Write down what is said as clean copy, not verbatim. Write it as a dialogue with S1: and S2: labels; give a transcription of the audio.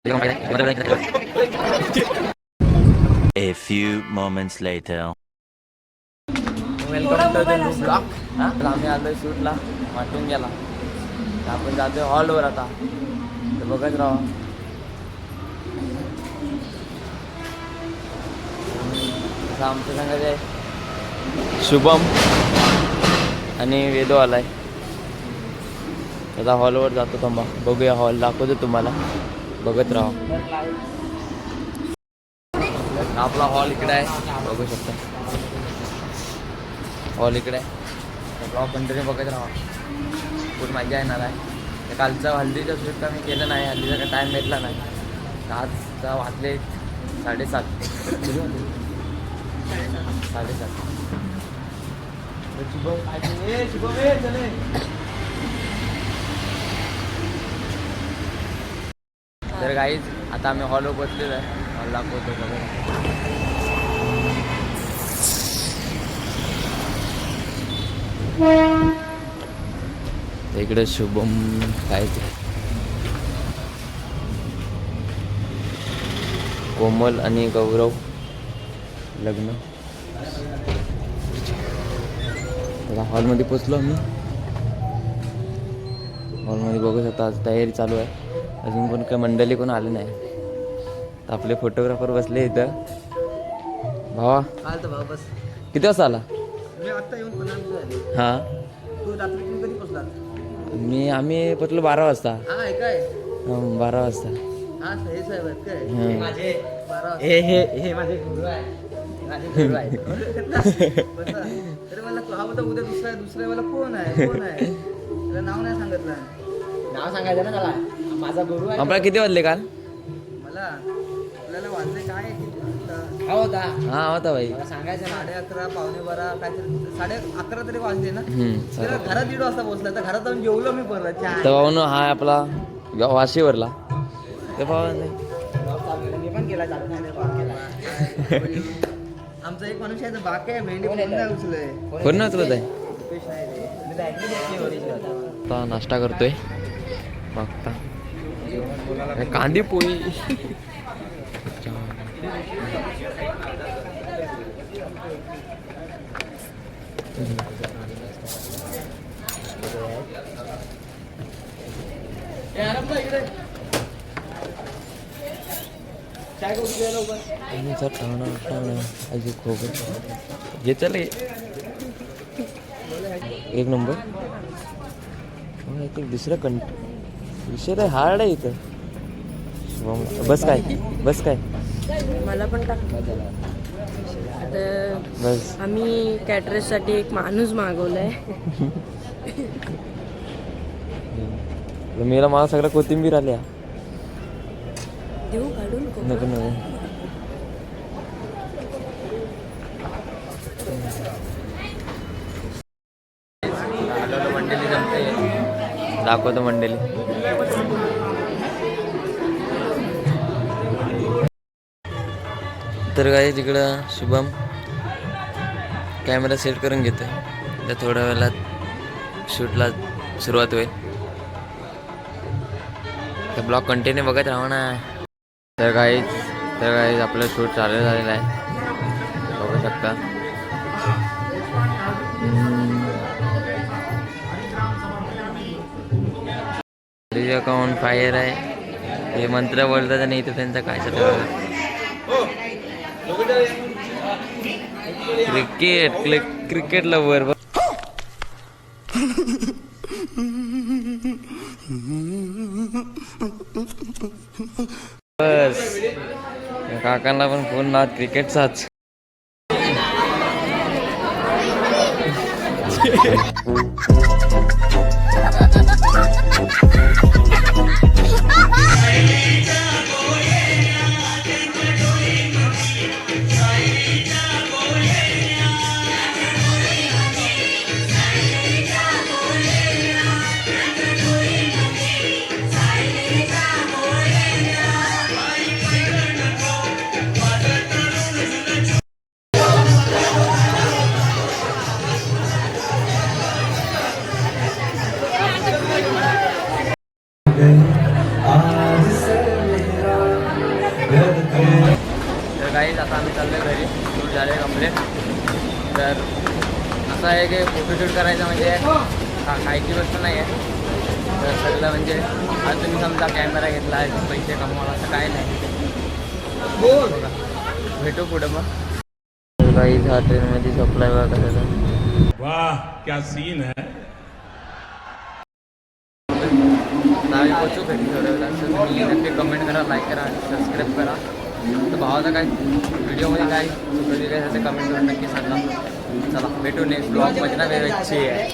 S1: A few moments later.
S2: Welcome to the new blog. तर आम्ही आलोय शूटला वाटून गेला. आपण जातोय हॉलवर आता. तर बघत राहा. आमच्या संघाचे आहे शुभम आणि वेदो आलाय. आता हॉलवर जातो. थांबा बघूया हॉल दाखवतो तुम्हाला. बघत राहा. आपला हॉल इकडे आहे बघू शकता. हॉल इकडे आहे. ब्लॉग कंटिन्यू बघत राहा. खूप मजा येणार आहे. कालचा हल्दीचा शूट का मी केलं नाही. हल्दीचा काही टाईम भेटला नाही. आजचा वाजले 7:30. 7:30. तर गाईज आता आम्ही हॉलवर बसलेलो आहे. हॉल दाखवतो बघा. इकडे शुभम काय ते कोमल आणि गौरव लग्न. आता हॉलमध्ये पोचलो आम्ही. हॉलमध्ये बघू शकता आज तयारी चालू आहे. अजून पण काही मंडळी कोण आले नाही. तर आपले फोटोग्राफर बसले इथं. भावा
S3: आलतो भाऊ बस.
S2: किती वाजता आला?
S3: मी आता येऊन 15 मिनिटं झाली.
S2: हां
S3: तू रात्री तुम्ही कधी पोचला?
S2: आम्ही पोचलो 12 वाजता.
S3: हा आहे काय?
S2: 12 वाजता.
S3: हा हे साहेब आहेत काय?
S2: हां.
S3: हे माझे 12 हे माझे गुरु आहे. माझे गुरु आहे. तरी मला हा होता उद्या दुसरा मला कोण आहे त्याला नाव नाही सांगितलं. नाव सांगायचं ना त्याला. माझा गुरु आहे.
S2: आपल्याला किती वाजले काल?
S3: मला आपल्याला वाजले काय हा होता.
S2: हा होता भाई.
S3: मला सांगायचं 11:30 11:15 काहीतरी 11:30 तरी वाजले ना.
S2: तर
S3: घरात 1:30 वाजता पोहोचला. तर घरात जाऊन जेवलो मी परत.
S2: भाऊन हा आपला वाशीवरला. ते भाऊ
S3: मी पण केला चालू केला. आमचा एक मनुष्य आहे बाकी आहे. भेंडी पण नाही उचलय.
S2: पूर्ण उचलत आहे. आता नाश्ता करतोय बघता. कांदी पोळी. हे चल एक नंबर. दुसरं विषय तर हार्ड आहे इथं. बस काय
S4: मला पण टाक.
S2: बस
S4: आम्ही कॅटरेजसाठी एक माणूस मागवलाय.
S2: मेला मला सगळं कोथिंबीर आल्या.
S4: देऊ काढून
S2: नको नको. मंडळी जमते. दाखवतो मंडळी. तर काय तिकडं शुभम कॅमेरा सेट करून घेतोय. तर थोड्या वेळात शूटला सुरुवात होईल. तर ब्लॉग कंटिन्यू बघत राहा ना. तर काही आपलं शूट चालू झालेलं आहे बघू शकता. अकाउंट फायर आहे. हे मंत्र बोलतात आणि इथं त्यांचा काय चालू. Cricket lover. बस काकांना पण फोन लावत क्रिकेटचाच. तर काही आता आम्ही चाललो घरी, शूट झाले कंप्लीट. तर असं आहे की फोटोशूट करायचं म्हणजे खायची गोष्ट नाही आहे. तर सगळं म्हणजे आज तुम्ही समजा कॅमेरा घेतला आहे पैसे कमवायला असं काय नाही. बघा भेटू पुढं मग. काही हा ट्रेनमध्ये सप्लाय बघा कसं.
S5: वाह क्या सीन है.
S2: नावी पोचू घरी थोड्या वेळात. तर तुम्ही नक्की कमेंट करा, लाईक करा आणि सबस्क्राईब करा. तर भावाचा काय व्हिडिओमध्ये काय चुकली काय ते कमेंट करून नक्की सांगा. चला भेटू नेक्स्ट ब्लॉगमध्ये ना वेगळी आहे.